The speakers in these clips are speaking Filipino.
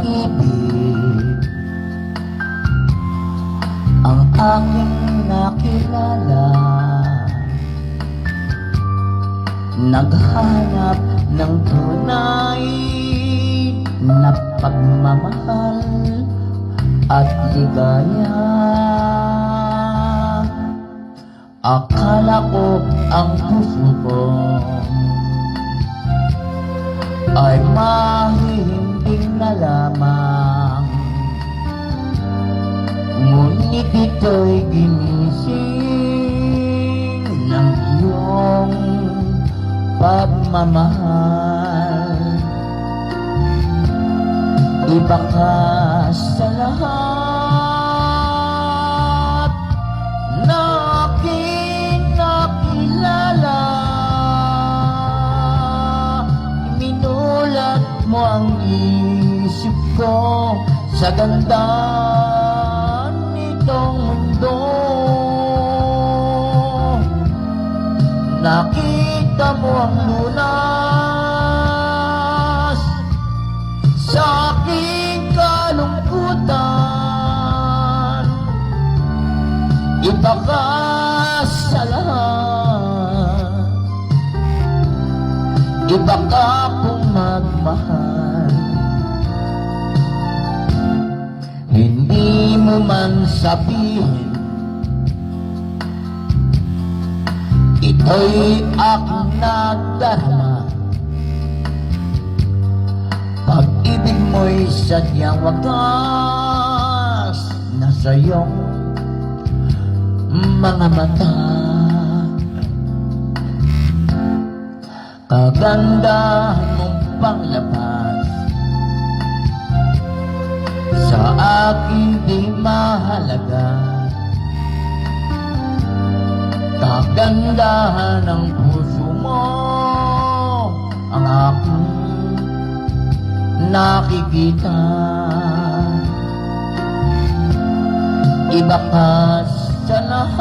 pag-ibig ang aking nakilala. Naghanap ng tunay na pagmamahal at ligaya. Akala ko ang puso ko ay mahihimbing na lamang, ngunit ito'y ginising ng iyong pagmamahal. Iba ka sa lahat na aking nakilala. Minulat mo ang isip ko sa ganda nitong mundo. Nakita mo ang lunas sa aking kalungkutan. Iba ka sa lahat, iba ka kung magmahal. Hindi mo man sabihin, ito'y aking nagdarama. Pag-ibig mo'y sadyang wagas na sa iyong mga mata. Kagandahan mong panglabas sa aking di mahalaga. Kagandahan ng puso mo ang aking nakikita. Iba ka sa lahat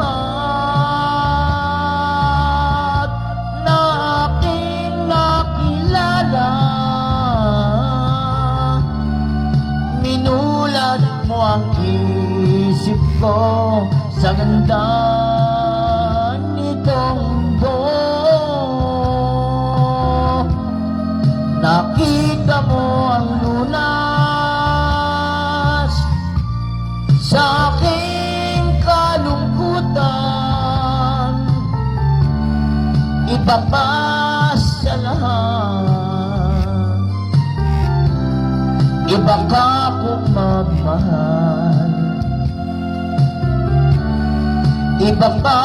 na aking nakilala. Minulat mo ang isip ko sa ganda nitong mundo. Nakita mo ang lunas sa aking kalungkutan. Iba pa sa lahat, iba ka kung magmahal. Iba pa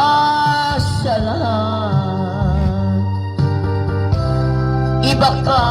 sa lahat, iba ka